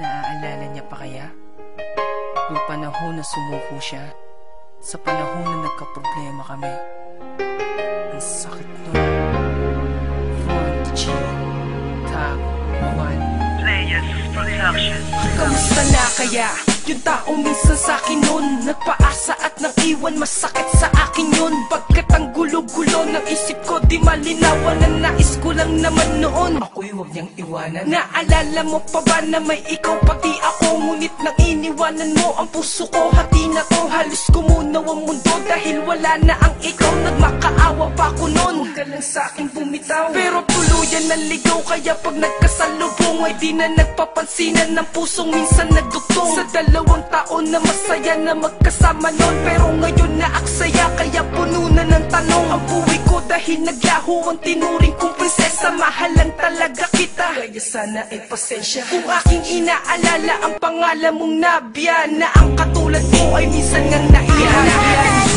Naaalala niya pa kaya? Yung panahon na sumuko siya, sa panahon na nagkaproblema kami. Ang sakit nun. Front G, Top 1 Players Production. Kamusta na kaya? Yung taong minsan sa'kin nun nagpaasa at nang iwan, masakit sa akin yun. Pagkat ang gulo-gulo ng isip ko, di malinawan. Ang nais ko lang naman noon, ako'y huwag niyang iwanan. Naalala mo pa ba na may ikaw pati ako? Ngunit nang iniwanan mo ang puso ko, hati na to. Halos kumunaw ang mundo dahil wala na ang ikaw. Nagmakaawa pa ko nun, huwag ka lang sa'kin bumitaw. Pero tuluyan ng ligaw, kaya pag nagkasalubong ay di na nagpapansinan ng pusong minsan nagduktong. Sa dalawang taon na masaya na magkasama nun, pero ngayon na aksaya, kaya puno na ng tanong ang buwi ko dahil naglaho ang tinuring kong prinsesa. Mahal lang talaga kita, kaya sana ay pasensya kung aking inaalala ang pangalan mong Nabia, na ang katulad mo ay minsan ngang naiyahan.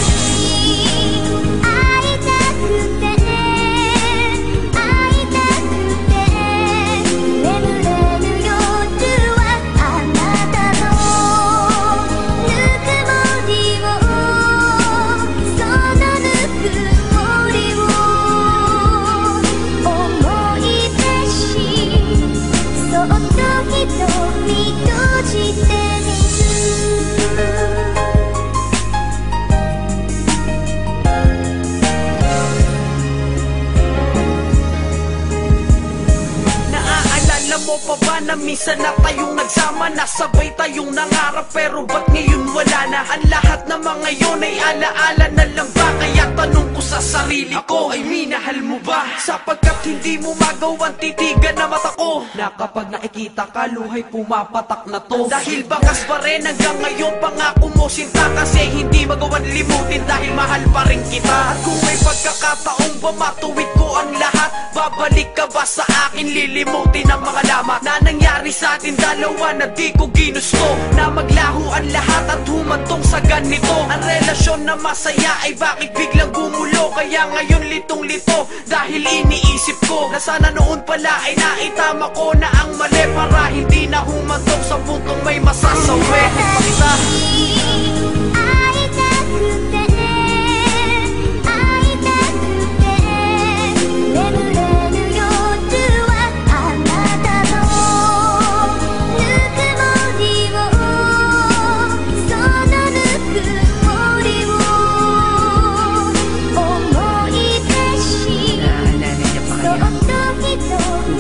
Mo pa ba na minsan na tayong nagsama, nasabay tayong nangarap, pero ba't ngayon wala na? Ang lahat na mga yun ay alaala na lang ba? Kaya tanong ko sa sarili ko, ay minahal mo ba? Sapagkat hindi mo magawang titigan na mata ko, na kapag nakikita ka luhay pumapatak na to. Dahil bakas pa rin hanggang ngayon pangako mo sinta, kasi hindi magawan limutin dahil mahal pa rin kita. At kung may pagkakataong ba matuwid ko ang lahat, babalik ka ba sa akin, lilimutin ang mga na nangyari sa atin dalawa na di ko ginusto, na maglaho ang lahat at humantong sa ganito. Ang relasyon na masaya ay bakit biglang gumulo? Kaya ngayon litong-lito dahil iniisip ko na sana noon pala ay naitama ko na ang mali, para hindi na humantong sa puntong may masasawi. Pakita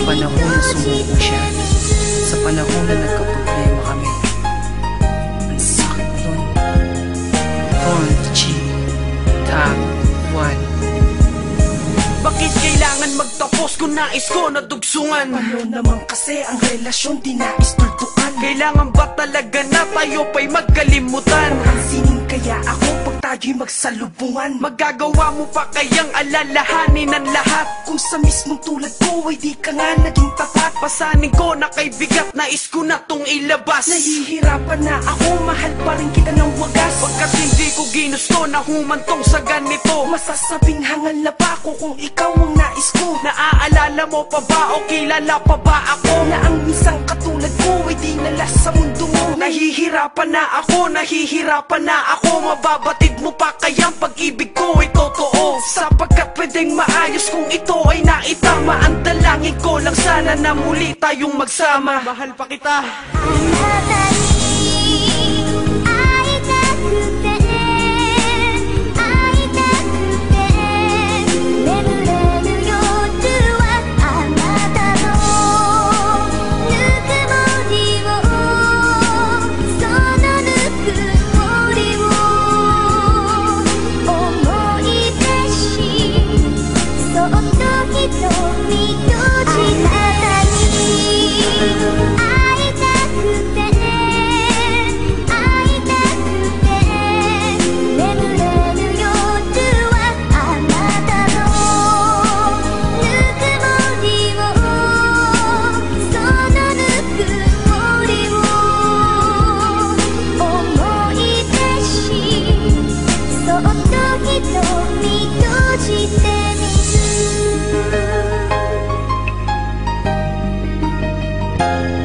panahon na sumuko siya, sa panahon na nagkaproblema kami. Ang sakit nun. Front G, Top 1. Bakit kailangan magtapos kung nais ko na dugsungan? Ano naman kasi ang relasyon di nais tultukan? Kailangan ba talaga na tayo pa'y magkalimutan? Pansinin kaya ako pag tayo'y magsalubungan? Magagawa mo pa kayang alalahanin ang lahat? Kung sa mismong tulad ko ay di ka nga naging tapat. Pasanin ko na kay bigat, nais ko na tong ilabas. Nahihirapan na ako, mahal pa rin kita ng wagas. Pagkat hindi ko ginusto na humantong sa ganito, masasabing hangal na ba ako kung ikaw ang nais ko? Naaalala mo pa ba o kilala pa ba ako? Na ang isang katulad ko ay dinala sa mundo mo. Nahihirapan na ako, nahihirapan na ako. Mababatid mo pa kayang pag-ibig ko ay totoo? Sapagkat pwedeng maayos kung ito ay naitama. Ang dalangin ko lang sana na muli tayong magsama. Mahal pa kita. Thank you.